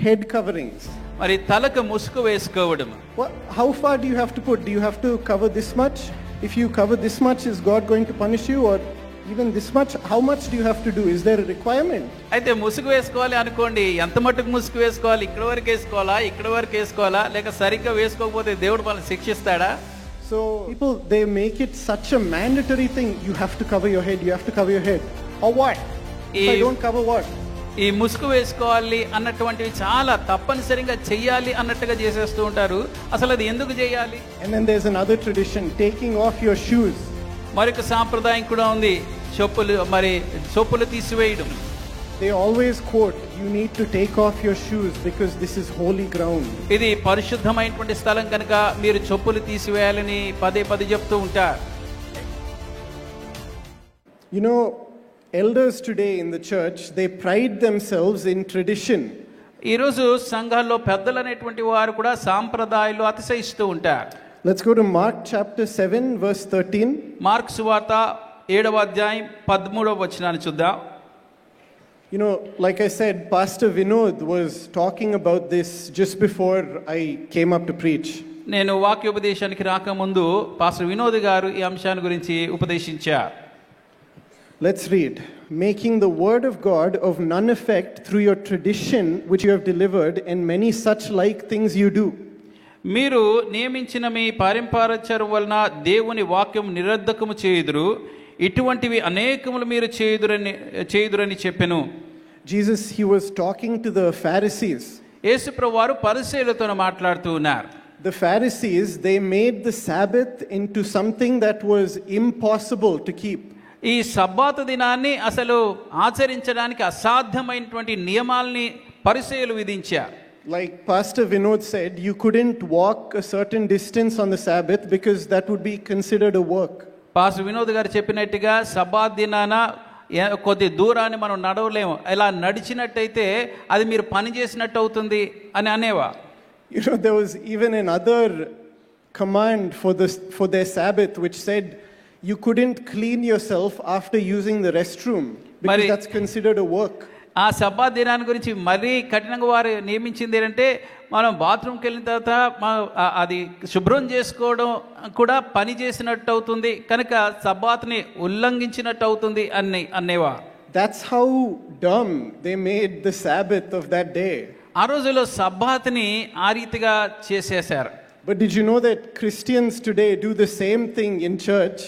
head coverings. మరి తలకు ముసుగు వేసుకోవడం. How far do you have to put? Do you have to cover this much? If you cover this much, is God going to punish you? Or even this much? How much do you have to do? Is there a requirement? అయితే ముసుగు వేసుకోవాలి అనుకోండి, ఎంత మట్టుకు ముసుగు వేసుకోవాలి? ఇక్కడ వరకు వేసుకోవాలా, ఇక్కడ వరకు వేసుకోవాలా, లేక సరిగ్గా వేసుకోకపోతే దేవుడు మనల్ని శిక్షిస్తాడా? So people, they make it such a mandatory thing. You have to cover your head. You have to cover your head. Or what? If I don't cover what? ఈ ముసుగు వేసుకోవాలి అన్నటువంటివి చాలా తప్పనిసరిగా చెయ్యాలి అన్నట్టుగా చేసేస్తూ ఉంటారు. అసలు అది ఎందుకు చేయాలి? And then there's another tradition, taking off your shoes. మరొక సాంప్రదాయం కూడా ఉంది, చెప్పులు తీసివేయడం. They always quote, you need to take off your shoes because this is holy ground. ఇది పరిశుద్ధమైనటువంటి స్థలం కనుక మీరు చెప్పులు తీసివేయాలని పదే పదే చెప్తూ ఉంటారు. You know, elders today in the church, they pride themselves in tradition. ఈ రోజు సంఘాల్లో పెద్దలు అనేటువంటి వారు కూడా సాంప్రదాయాలు అతిశయిస్తూ ఉంటారు. Let's go to Mark chapter 7 verse 13. Mark సువార్త 7వ అధ్యాయం 13వ వచనాన్ని చూద్దాం. You know, like I said, Pastor Vinod was talking about this just before I came up to preach. నేను వాక్యోపదేశానికి రాకముందు పాస్టర్ వినోద్ గారు ఈ అంశాన్ని గురించి ఉపదేశించారు. Let's read. Making the word of God of none effect through your tradition which you have delivered, and many such like things you do. మీరు నియమించిన మీ పారంపర్యం వలన దేవుని వాక్యం నిరర్ధకము చేయుదురు, ఇటువంటివి అనేకములు మీరు చేయుదురని చెప్పెను. Jesus, he was talking to the Pharisees. యేసుప్రభువు వారు పరిసయ్యులతో మాట్లాడుతూ ఉన్నారు. The Pharisees, they made the Sabbath into something that was impossible to keep. ఈ సబ్బాతు దినాన్ని అసలు ఆచరించడానికి అసాధ్యమైనటువంటి నియమాల్ని పరిసయ్యులు విధించారు. Like Pastor Vinod said, you couldn't walk a certain distance on the Sabbath because that would be considered a work. Pastor Vinod గారు చెప్పినట్టుగా Sabbath దినాన కొద్ది దూరాన్ని మనం నడవలేము, ఇలా నడిచినట్టయితే అది మీరు పని చేసినట్టు అవుతుంది అని అనేవా. You know, there was even another command for their Sabbath which said you couldn't clean yourself after using the restroom because that's considered a work. ఆ సబ్బాత్ దినాన్ని గురించి మరీ కఠినంగా వారు నియమించింది ఏంటంటే మనం బాత్రూమ్కి వెళ్ళిన తర్వాత అది శుభ్రం చేసుకోవడం కూడా పని చేసినట్టు అవుతుంది, కనుక సబ్బాత్ని ఉల్లంఘించినట్టు అవుతుంది అనేవా. That's how dumb they made the Sabbath of that day. ఆ రోజుల్లో సబ్బాత్ని ఆ రీతిగా చేసేశారు. But did you know that Christians today do the same thing in church?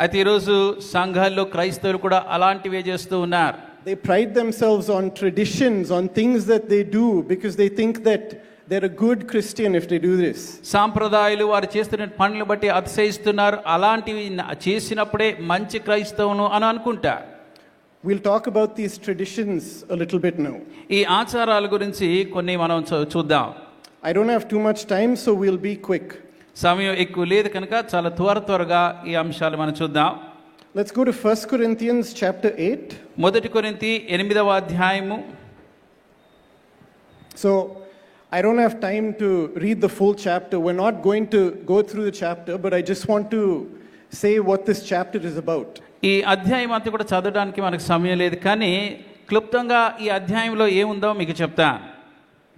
అయితే ఈరోజు సంఘాల్లో క్రైస్తవులు కూడా అలాంటివే చేస్తూ ఉన్నారు. They pride themselves on traditions, on things that they do because they think that they're a good Christian if they do this. సాంప్రదాయాలు వారు చేస్తున్న పనులను బట్టి అతిశయిస్తున్నారు, అలాంటివి చేసినప్పుడే మంచి క్రైస్తవును అని అనుకుంటారు. We'll talk about these traditions a little bit now. ఈ ఆచారాల గురించి కొన్ని మనం చూద్దాం. I don't have too much time, so we'll be quick. సమయం ఎక్కువ లేదు కనుక చాలా త్వరగా ఈ అంశాలు మనం చూద్దాం. Let's go to 1 Corinthians chapter 8. మొదటి కొరింథీ 8వ అధ్యాయము. So I don't have time to read the full chapter. We're not going to go through the chapter, but I just want to say what this chapter is about. ఈ అధ్యాయం అంతా కూడా చదవడానికి మనకు సమయం లేదు, కానీ క్లుప్తంగా ఈ అధ్యాయంలో ఏముందో మీకు చెప్తాను.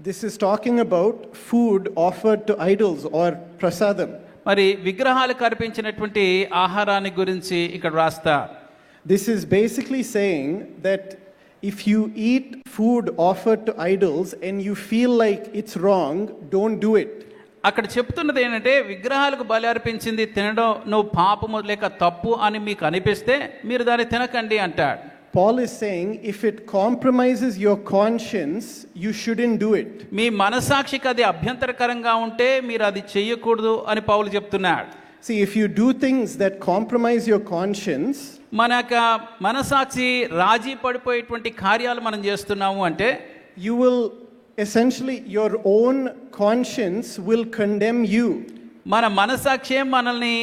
This is talking about food offered to idols or prasadam. మరి విగ్రహాలకు అర్పించినటువంటి ఆహారాన్ని గురించి ఇక్కడ రాస్తా. This is basically saying that if you eat food offered to idols and you feel like it's wrong, don't do it. అక్కడ చెప్తున్నది ఏంటంటే విగ్రహాలకు బలి అర్పించింది తినడం నువ్వు పాపము లేక తప్పు అని మీకు అనిపిస్తే మీరు దాన్ని తినకండి అంటాడు. Paul is saying if it compromises your conscience, you shouldn't do it. మీ మనసాక్షికి అది అభ్యంతరకరంగా ఉంటే మీరు అది చేయకూడదు అని పౌలు చెప్తున్నాడు. See, if you do things that compromise your conscience, మనసాక్షి రాజీ పడిపోయేటువంటి కార్యాలు మనం చేస్తున్నాము అంటే you will essentially, your own conscience will condemn you. మన మనసాక్షి మనల్ని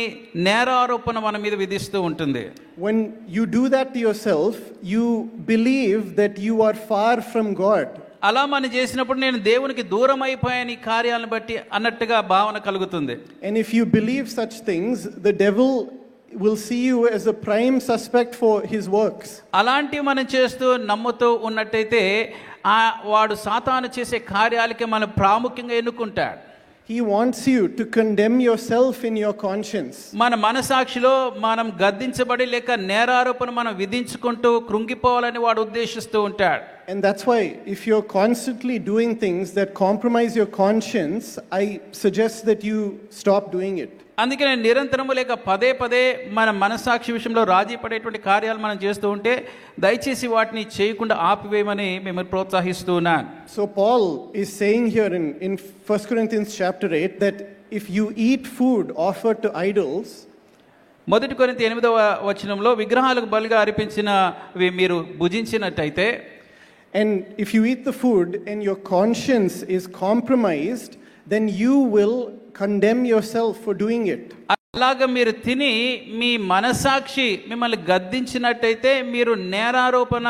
నేరారోపణ మన మీద విధిస్తూ ఉంటుంది. When you do that to yourself, you believe that you are far from God. అలా మనం చేసినప్పుడు నేను దేవునికి దూరం అయిపోయాను ఈ కార్యాలను బట్టి అన్నట్టుగా భావన కలుగుతుంది. And if you believe such things, the devil will see you as a prime suspect for his works. అలాంటి మనం చేస్తూ నమ్ముతూ ఉన్నట్టయితే వాడు సాతాను చేసే కార్యాలకి మనం ప్రాముఖ్యంగా ఎన్నుకుంటాడు. He wants you to condemn yourself in your conscience. మన మనసాక్షిలో మనం గద్దించబడి లేక నేరారోపణ మనం విధించుకుంటూ కృంగిపోవాలని వాడు ఉద్దేశిస్తూ ఉంటాడు. And that's why if you're constantly doing things that compromise your conscience, I suggest that you stop doing it. అందుకనే నిరంతరము లేక పదే పదే మన మనసాక్షి విషయంలో రాజీ పడేటువంటి కార్యాలు మనం చేస్తూ ఉంటే దయచేసి వాటిని చేయకుండా ఆపివేయమని మేము ప్రోత్సహిస్తూ ఉన్నాను. So Paul is saying here in 1 Corinthians chapter 8 that if you eat food offered to idols, మొదటి కొరింథీ 8వ వచనంలో విగ్రహాలకు బలిగా అర్పించినవి మీరు భుజించినట్టయితే, and if you eat the food and your conscience is compromised, then you will condemn yourself for doing it. అలాగా మీరు తిని మీ మనసాక్షి మిమ్మల్ని గద్దించినట్టయితే మీరు నేరారోపణ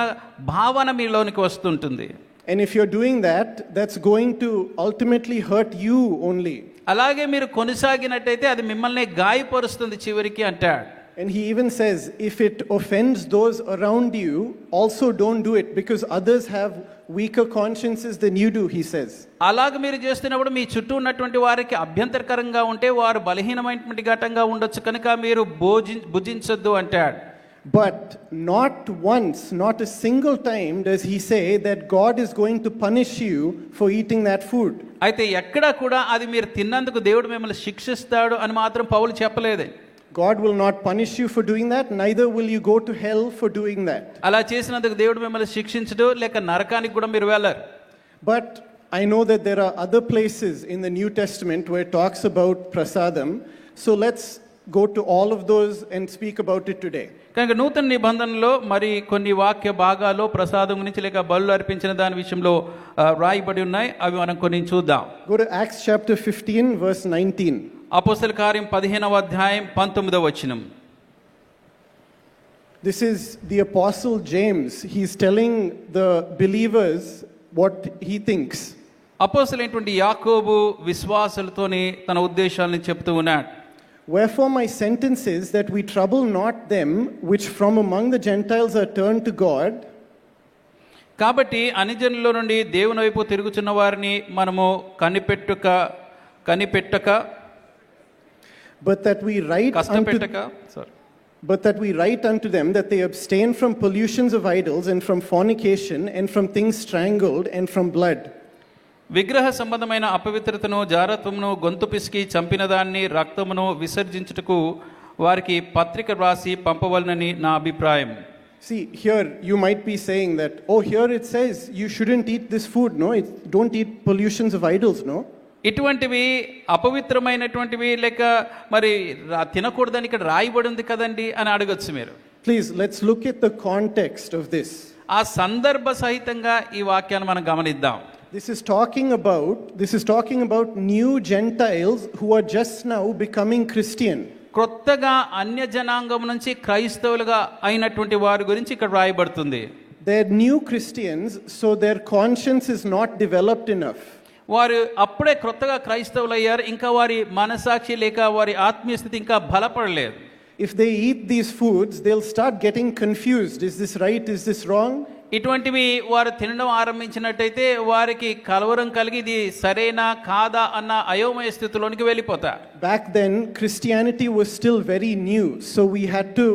భావన మీలోనికి వస్తుంటుంది. And if you're doing that, that's going to ultimately hurt you only. అలాగే మీరు కొనసాగినట్టయితే అది మిమ్మల్ని గాయపరుస్తుంది చివరికి అంటాడు. And he even says, if it offends those around you, also don't do it, because others have weaker consciences than you do, he says. అలాగ మీరు చేస్తున్నప్పుడు మీ చుట్టూ ఉన్నటువంటి వారికి అభ్యంతరకరంగా ఉంటే వారు బలహీనమైనటువంటి ఘటంగా ఉండొచ్చు కనుక మీరు భుజించొద్దు అంటాడు. But not once, not a single time does he say that God is going to punish you for eating that food. అయితే ఎక్కడా కూడా అది మీరు తిన్నందుకు దేవుడు మిమ్మల్ని శిక్షిస్తాడు అని మాత్రం పౌలు చెప్పలేదు. God will not punish you for doing that, neither will you go to hell for doing that. అలా చేసినందుకు దేవుడు మిమ్మల్ని శిక్షించడు లేక నరకానికి కూడా మీరు వెళ్ళరు. But I know that there are other places in the New Testament where it talks about prasadam. So let's go to all of those and speak about it today. కనుక నూతన నిబంధనలో మరి కొన్ని వాక్య భాగాల్లో ప్రసాదం గురించి లేక బలులు అర్పించిన దాని విషయంలో రాయబడి ఉన్నాయి. అవి మనం కొన్ని చూద్దాం. Go to Acts chapter 15 verse 19. అపోస్తల కార్యం 15వ అధ్యాయం 19వ వచనం. This is the apostle James. He's telling the believers what he thinks. అపోస్తలుడైనటువంటి యాకోబు విశ్వాసులతోని తన ఉద్దేశాలను చెప్తూ ఉన్నాడు. Wherefore my sentence is that we trouble not them which from among the Gentiles are turned to God. కాబట్టి అన్యజనుల నుండి దేవుని వైపు తిరుగుచున్న వారిని మనము కనిపెట్టక but that we write unto them that they abstain from pollutions of idols and from fornication and from things strangled and from blood. విగ్రహ సంబంధమైన అపవిత్రతను జారత్వమును గొంతు పిసికి చంపిన దాన్ని రక్తమును విసర్జించుటకు వారికి పత్రిక రాసి పంపవలనని నా అభిప్రాయం. See, here you might be saying that, oh, here it says you shouldn't eat this food, no? Don't eat pollutions of idols, no? ఇటువంటివి అపవిత్రమైనటువంటివి లేక మరి తినకూడదని ఇక్కడ రాయబడి ఉంది కదండి అని అడగొచ్చు మీరు. Please, let's look at the context of this. ఆ సందర్భ సహితంగా ఈ వాక్యాన్ని మనం గమనిద్దాం. This is talking about new Gentiles who are just now becoming Christian. కొత్తగా అన్య జనాంగం నుంచి క్రైస్తవులుగా అయినటువంటి వారి గురించి ఇక్కడ రాయబడుతుంది. They're new Christians, so their conscience is not developed enough. వారు అప్పుడే కొత్తగా క్రైస్తవులు అయ్యారు, ఇంకా వారి మనసాక్షి లేక వారి ఆత్మీయ స్థితి ఇంకా బలపడలేదు. If they eat these foods, they'll start getting confused. Is this right? Is this wrong? ఇటువంటివి వారు తినడం ఆరంభించినట్టయితే వారికి కలవరం కలిగి ఇది సరేనా కాదా అన్న అయోమయ స్థితిలోనికి వెళ్ళిపోతారు. Back then Christianity was still very new, so we had to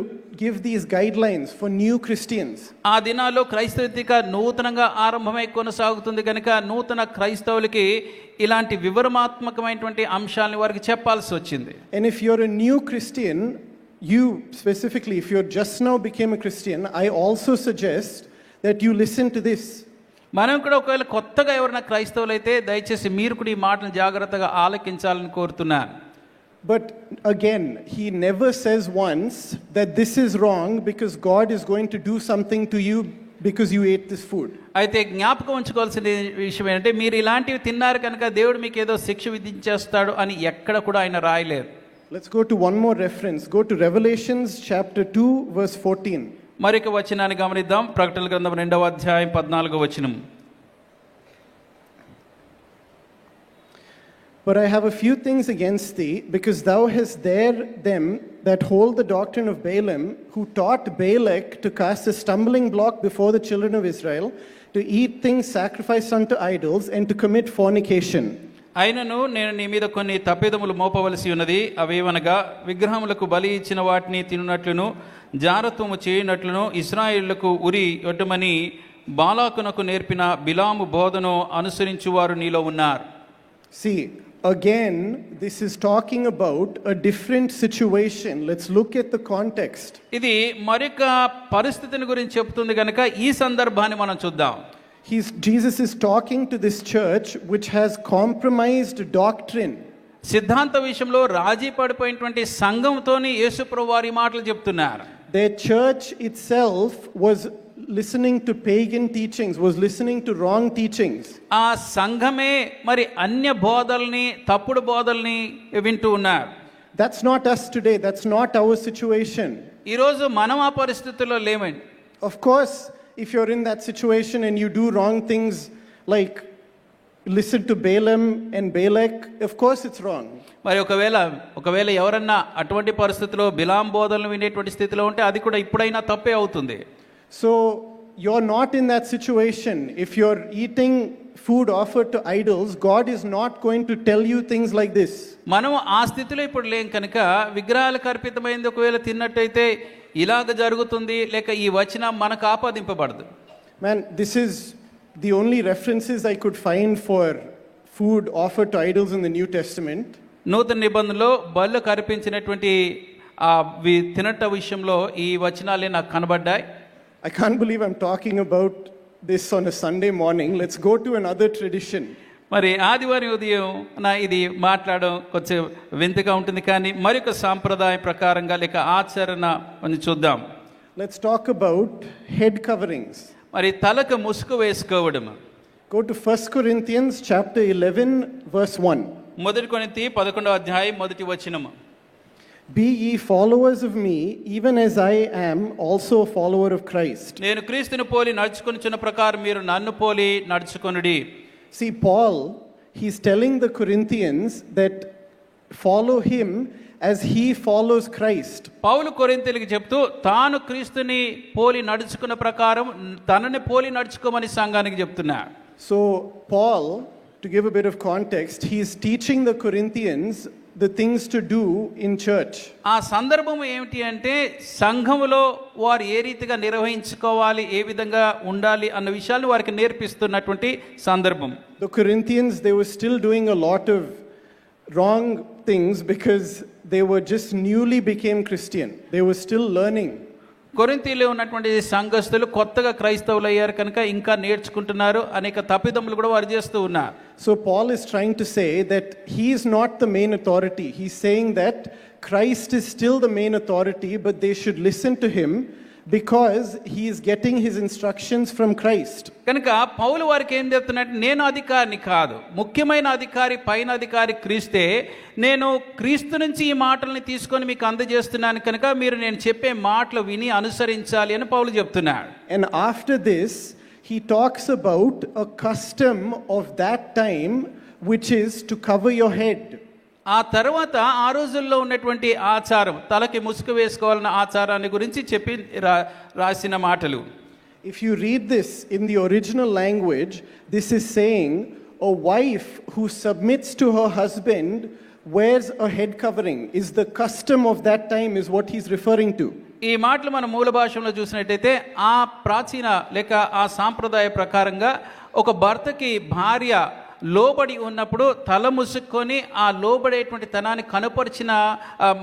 give these guidelines for new Christians. ఆ దినాల్లో క్రైస్తవిక నూతనంగా ఆరంభమై కొనసాగుతుంది కనుక నూతన క్రైస్తవులకి ఇలాంటి వివరణాత్మకమైనటువంటి అంశాలను వారికి చెప్పాల్సి వచ్చింది. And if you're a new Christian, you specifically, if you're just now became a Christian, I also suggest that you listen to this. మనం కూడా ఒకవేళ కొత్తగా ఎవరైనా క్రైస్తవులు అయితే దయచేసి మీరు కూడా ఈ మాటను జాగ్రత్తగా ఆలకించాలని కోరుతున్నాను. But again, he never says once that this is wrong because God is going to do something to you because you ate this food. అయితే జ్ఞాపకం ఉంచుకోవాల్సిన విషయం ఏంటంటే మీరు ఇలాంటివి తిన్నారు కనుక దేవుడు మీకు ఏదో శిక్ష విధించేస్తాడు అని ఎక్కడ కూడా ఆయన రాయలేదు. Let's go to one more reference. Go to Revelations chapter 2 verse 14. మరొక వచనాన్ని గమనిద్దాం. ప్రకటనల గ్రంథం 2వ అధ్యాయం 14వ వచనం. But I have a few things against thee, because thou hast there them that hold the doctrine of Balaam, who taught Balak to cast a stumbling block before the children of Israel, to eat things sacrificed unto idols, and to commit fornication. అయినను నేను నీ మీద కొన్ని తప్పిదములు మోపవలసి ఉన్నది. అవేవనగా విగ్రహములకు బలి ఇచ్చిన వాటిని తినునట్లును, జారత్వము చేయనట్లును, ఇశ్రాయేలులకు ఉరి ఒట్టమని బాలాకునకు నేర్పిన బిలాము బోధను అనుసరించువారు నీలో ఉన్నారు. See, again, this is talking about a different situation. Let's look at the context. ఇది మరొక పరిస్థితిని గురించి చెప్తుంది కనుక ఈ సందర్భాన్ని మనం చూద్దాం. Jesus is talking to this church which has compromised doctrine. సిద్ధాంత విషయంలో రాజీ పడిపోయినటువంటి సంఘంతోని యేసుప్రభువు వారి మాటలు చెప్తున్నారు. Their church itself was listening to pagan teachings, was listening to wrong teachings. ఆ సంఘమే మరి అన్య బోధల్ని, తప్పుడు బోధల్ని వింటూ ఉన్నారు. That's not us today. That's not our situation. ఈ రోజు మనం ఆ పరిస్థితుల్లో లేమండి. Of course, if you're in that situation and you do wrong things like listen to Balaam and Balak, of course it's wrong. మరి ఒకవేళ ఎవరన్నా అటువంటి పరిస్థితిలో బిలాం బోధనలు వినేటువంటి స్థితిలో ఉంటే అది కూడా ఇప్పుడైనా తప్పే అవుతుంది. So you're not in that situation. If you're eating food offered to idols, God is not going to tell you things like this. మనం ఆ స్థితిలో ఇప్పుడు లేం కనుక విగ్రహాలకు అర్పితమైంది ఒకవేళ తిన్నట్టయితే ఇలాగ జరుగుతుంది, లేక ఈ వచనం మనకు ఆపాదింపబడదు. Man, this is the only references I could find for food offered to idols in the New Testament. నూతన నిబంధనలో బలులకు అర్పించినటువంటి తినట విషయంలో ఈ వచనాలే నాకు కనబడ్డాయి. I can't believe I'm talking about this on a Sunday morning. Let's go to another tradition. మరి ఆదివారం ఉదయం ఇది మాట్లాడడం కొంచెం వింతగా ఉంటుంది, కానీ మరొక సాంప్రదాయ ప్రకారంగా లేక ఆచరణ అని చూద్దాం. Let's talk about head coverings. మరి తలకు ముసుగు వేసుకోవడం. Go to 1 Corinthians chapter 11 verse 1. మొదటి కొరింథీ 11వ అధ్యాయం మొదటి వచనము. Be ye followers of me, even as I am also a follower of Christ. నేను క్రీస్తుని పోలి నడుచుకొనుచున్న ప్రకారం మీరు నన్ను పోలి నడుచుకొనుడి. See, Paul, he's telling the Corinthians that follow him as he follows Christ. పౌలు కొరింథీయులకు చెప్తూ తాను క్రీస్తుని పోలి నడుచుకున్న ప్రకారం తనని పోలి నడుచుకోమని సంఘానికి చెప్తున్నాడు. So Paul, to give a bit of context, he's teaching the Corinthians the things to do in church. ఆ సందర్భం ఏమిటి అంటే సంఘములో వారు ఏ రీతిగా నిర్వహించుకోవాలి, ఏ విధంగా ఉండాలి అన్న విషయాలను వారికి నేర్పిస్తున్నటువంటి సందర్భం. The Corinthians, they were still doing a lot of wrong things because they were just newly became Christian. They were still learning. కొరింథీలో ఉన్నటువంటి సంఘస్థులు కొత్తగా క్రైస్తవులు అయ్యారు కనుక ఇంకా నేర్చుకుంటున్నారు, అనేక తప్పిదములు కూడా వారు చేస్తూ ఉన్నారు. So Paul is trying to say that he is not the main authority. He's saying that Christ is still the main authority, but they should listen to him because he is getting his instructions from Christ. కనుక పౌలు వారికి ఏం చెప్తున్నట్టు, నేను అధికారిని కాదు, ముఖ్యమైన అధికారి పైన అధికారి క్రీస్తే, నేను క్రీస్తు నుంచి ఈ మాటల్ని తీసుకొని మీకు అందజేస్తున్నాను కనుక మీరు నేను చెప్పే మాటలు విని అనుసరించాలి అని పౌలు చెప్తున్నాడు. And after this he talks about a custom of that time, which is to cover your head. ఆ తర్వాత ఆ రోజుల్లో ఉన్నటువంటి ఆచారం, తలకి ముసుగు వేసుకోవాలన్న ఆచారాన్ని గురించి చెప్పి రాసిన మాటలు. If you read this in the original language, this is saying a wife who submits to her husband wears a head covering. Is the custom of that time is what he's referring to. ఈ మాటలు మన మూల భాషలో చూసినట్టయితే ఆ ప్రాచీన లేక ఆ సాంప్రదాయ ప్రకారంగా ఒక భర్తకి భార్య లోబడి ఉన్నప్పుడు తల ముసుక్కొని ఆ లోబడేటువంటి తనాన్ని కనపరిచిన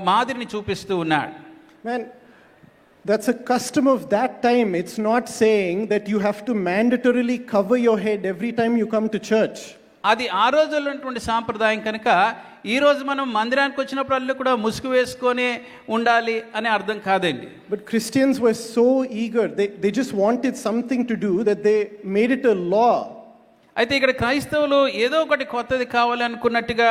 మాదిరిని చూపిస్తూ ఉన్నాడు. Man, that's a custom of that time. It's not saying that you have to mandatorily cover your head every time you come to church. అది ఆ రోజుల్లో ఉన్నటువంటి సాంప్రదాయం కనుక ఈ రోజు మనం మందిరానికి వచ్చినప్పుడు అల్లు కూడా ముసుగు వేసుకొని ఉండాలి అనే అర్థం కాదండి. But Christians were so eager. They just wanted something to do that they made it a law. అయితే ఇక్కడ క్రైస్తవులు ఏదో ఒకటి కొత్తది కావాలి అనుకున్నట్టుగా,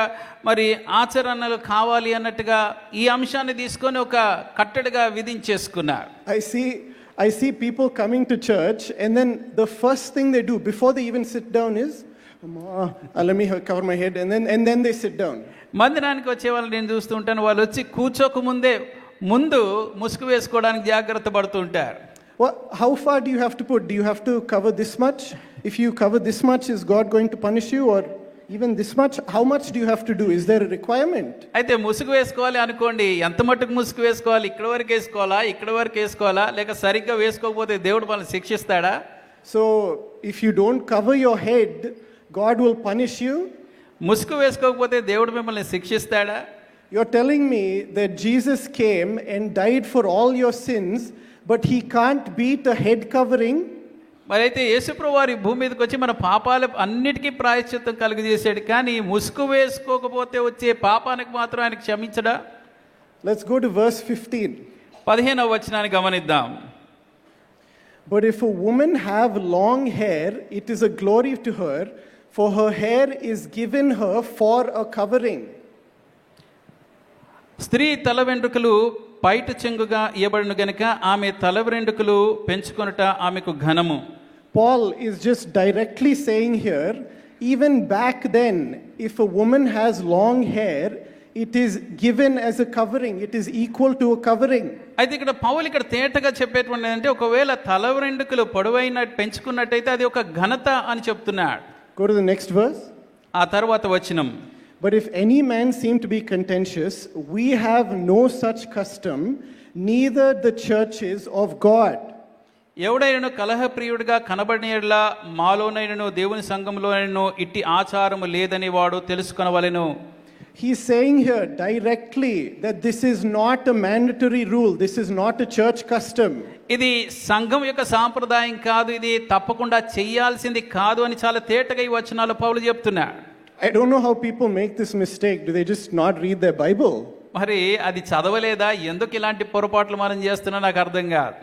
మరి ఆచరణలు కావాలి అన్నట్టుగా ఈ అంశాన్ని తీసుకొని ఒక కట్టడిగా విధించేసుకున్నారు. I see people coming to church and then the first thing they do before they even sit down is let me cover my head and then they sit down. మందిరానికి వచ్చే వాళ్ళు నేను చూస్తూ ఉంటాను, వాళ్ళు వచ్చి కూర్చోక ముందే ముందు ముసుగు వేసుకోవడానికి జాగ్రత్త పడుతూ ఉంటారు. How far do you have to put? Do you have to cover this much? If you cover this much, is God going to punish you? Or even this much? How much do you have to do? Is there a requirement? అయితే ముసుగు వేసుకోవాలి అనుకోండి, ఎంత మట్టుకు ముసుగు వేసుకోవాలి? ఇక్కడ వరకు వేసుకోవాలా, ఇక్కడ వరకు వేసుకోవాలా, లేక సరిగ్గా వేసుకోకపోతే దేవుడు మనల్ని శిక్షిస్తాడా? So if you don't cover your head, God will punish you. ముసుగు వేసుకోకపోతే దేవుడు మిమ్మల్ని శిక్షిస్తాడా? You're telling me that Jesus came and died for all your sins, but he can't beat a head covering? మరి అయితే యేసుప్రభు వారి భూమి మీదకి వచ్చి మన పాపాల అన్నిటికీ ప్రాయశ్చిత్తం కలుగజేశాడు, కానీ ముసుగు వేసుకోకపోతే వచ్చే పాపానికి మాత్రం ఆయన క్షమించడా? Let's go to verse 15. 15వ వచనాన్ని గమనిద్దాం. But if a woman have long hair, it is a glory to her, for her hair is given her for a covering. స్త్రీ తల వెంట్రుకలు పైట చెంగుగా ఇయ్యబడిన గనుక ఆమె తల వెంట్రుకలు పెంచుకొనుట ఆమెకు ఘనము. Paul is just directly saying here, even back then, if a woman has long hair, it is given as a covering. It is equal to a covering. అయితే ఇక్కడ పౌలు ఇక్కడ తేటగా చెప్పేటువంటి అంటే ఒకవేళ తల వెంట్రుకలు పొడవైన పెంచుకున్నట్టయితే అది ఒక ఘనత అని చెప్తున్నాడు. Go to the next verse. ఆ తర్వాత వచనం. But if any man seem to be contentious, we have no such custom, neither the churches of God. ఎవడైనను కలహప్రియుడిగా కనబడినలా మాలోనైనను దేవుని సంఘంలోనైనను ఇట్టి ఆచారము లేదని వాడు తెలుసుకొనవలెను. He's saying here directly that this is not a mandatory rule. This is not a church custom. ఇది సంఘం యొక్క సాంప్రదాయం కాదు, ఇది తప్పకుండా చెయ్యాల్సింది కాదు అని చాలా తేటగా ఈ వచనాలు పౌలు చెప్తున్నాడు. I don't know how people make this mistake. Do they just not read their Bible? మరి అది చదవలేదా? ఎందుకు ఇలాంటి పొరపాట్లు మనం చేస్తున్నా నాకు అర్థం కాదు.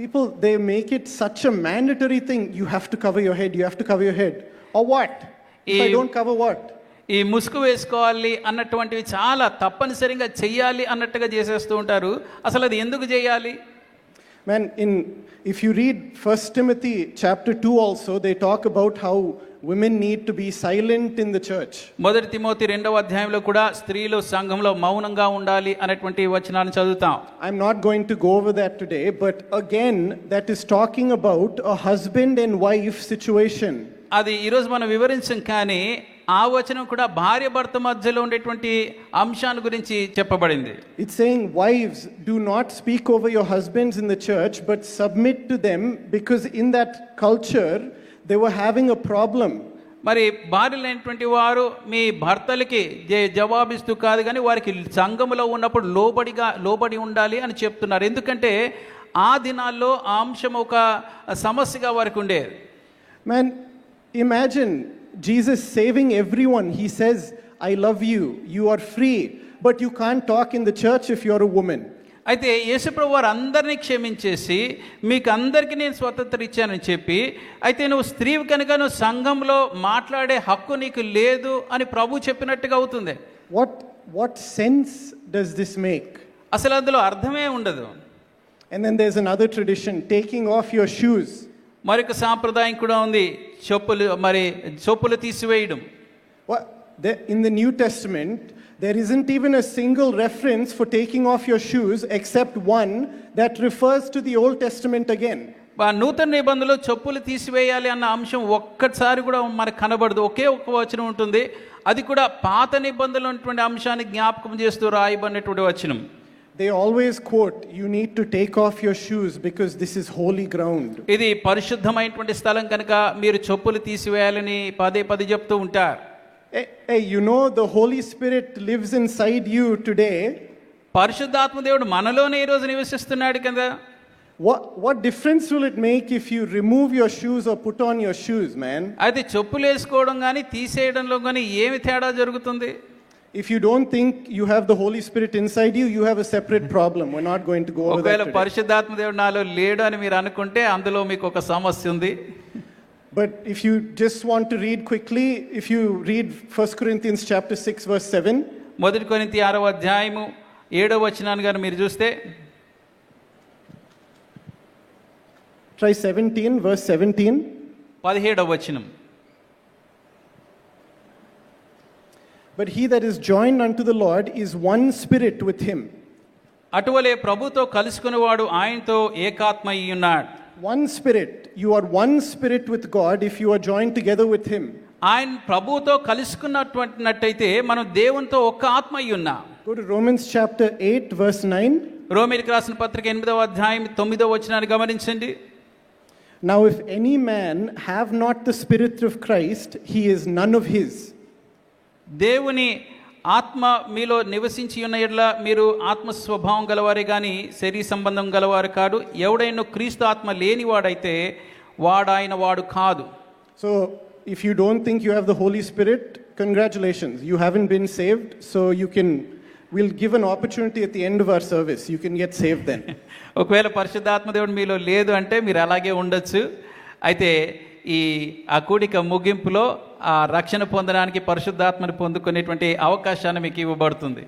People, they make it such a mandatory thing. You have to cover your head. You have to cover your head. Or what? If I don't cover what? ఈ ముసుగు వేసుకోవాలి అన్నటువంటివి చాలా తప్పనిసరిగా చెయ్యాలి అన్నట్టుగా చేసేస్తూ ఉంటారు. అసలు అది ఎందుకు చేయాలి? Man, if you read 1 Timothy chapter 2 also, they talk about how women need to be silent in the church. మొదటి తిమోతి 2వ అధ్యాయంలో కూడా స్త్రీలు సంఘంలో మౌనంగా ఉండాలి అనేటువంటి వచనాన్ని చదువుతాం. I'm not going to go over that today, but again that is talking about a husband and wife situation. అది ఈరోజు మనం వివరించాం, కానీ ఆ వచనం కూడా భార్య భర్త మధ్యలో ఉండేటువంటి అంశాల గురించి చెప్పబడింది. It's saying, wives, do not speak over your husbands in the church, but submit to them, because in that culture they were having a problem. మరి భార్యలైనటువంటి వారు మీ భర్తలకి జవాబిస్తూ కాదు, కానీ వారికి సంఘములో ఉన్నప్పుడు లోబడి ఉండాలి అని చెప్తున్నారు. ఎందుకంటే ఆ దినాల్లో ఆ అంశం ఒక సమస్యగా వారికి ఉండేది. Man, imagine Jesus saving everyone. He says, I love you, you are free, but you can't talk in the church if you're a woman. అయితే యేసుప్రభు వారు అందరినీ క్షమించేసి మీకు అందరికీ నేను స్వతంత్రం ఇచ్చానని చెప్పి, అయితే నువ్వు స్త్రీవి కనుక నువ్వు సంఘంలో మాట్లాడే హక్కు నీకు లేదు అని ప్రభు చెప్పినట్టుగా అవుతుంది. What sense does this make? అసలు అందులో అర్థమే ఉండదు. And then there's another tradition, taking off your shoes. మరొక సాంప్రదాయం కూడా ఉంది, చెప్పులు తీసివేయడం. In the New Testament, there isn't even a single reference for taking off your shoes except one that refers to the Old Testament again. నూతన నిబంధనలో చెప్పులు తీసివేయాలి అన్న అంశం ఒక్కసారి కూడా మనకు కనబడదు. ఒకే ఒక్క వచనం ఉంటుంది, అది కూడా పాత నిబంధనలో ఉన్నటువంటి అంశాన్ని జ్ఞాపకం చేస్తూ రాయబడినటువంటి వచనం. They always quote, you need to take off your shoes because this is holy ground. ఇది పరిశుద్ధమైనటువంటి స్థలం కనుక మీరు చెప్పులు తీసివేయాలని పదే చెప్తూ ఉంటారు. Hey, you know the Holy Spirit lives inside you today. పరిశుద్ధాత్మ దేవుడు మనలోనే ఈ రోజు నివసిస్తున్నాడు కదా. What difference will it make if you remove your shoes or put on your shoes, man? అయితే చెప్పులు వేసుకోవడం గాని తీసేయడంలో గాని ఏమి తేడా జరుగుతుంది? If you don't think you have the Holy Spirit inside you, you have a separate problem. We're not going to go over that ఒకవేళ today. పరిశుద్ధాత్మ దేవుడు నాలో లేడు అని మీరు అనుకుంటే అందులో మీకు ఒక సమస్య ఉంది. But if you just want to read quickly, if you read 1 Corinthians chapter 6 verse 7, మొదటి కొరింథీ 6వ అధ్యాయము 7వ వచనాన్ని గాని మీరు చూస్తే, try 17 verse 17. 17వ వచనం. But he that is joined unto the Lord is one spirit with him. అటువలే ప్రభుతో కలుసుకునేవాడు ఆయనతో ఏకాత్మ అయి ఉన్నాడు. One spirit. You are one spirit with God if you are joined together with him. ఆయన ప్రభుతో కలుసుకున్నటువంటినట్టయితే మనం దేవునితో ఒక్క ఆత్మ అయి ఉన్నాం. Go to Romans chapter 8 verse 9. రోమీయులకు రాసిన పత్రిక 8వ అధ్యాయం 9వ వచనాన్ని గమనించండి. Now if any man have not the spirit of Christ, he is none of his. దేవుని ఆత్మ మీలో నివసించి ఉన్న యెడల మీరు ఆత్మ స్వభావం గలవారే గాని శరీర సంబంధం గలవారు కాదు. ఎవడైనా క్రీస్తు ఆత్మ లేనివాడైతే వాడు కాదు. So if you don't think you have the Holy Spirit, congratulations, you haven't been saved. So we'll give an opportunity at the end of our service. You can get saved then. ఒకవేళ పరిశుద్ధాత్మ దేవుడు మీలో లేదు అంటే మీరు అలాగే ఉండొచ్చు. అయితే ఆ కూడిక ముగింపులో ఆ రక్షణ పొందడానికి పరిశుద్ధాత్మని పొందుకునేటువంటి అవకాశాన్ని మీకు ఇవ్వబడుతుంది.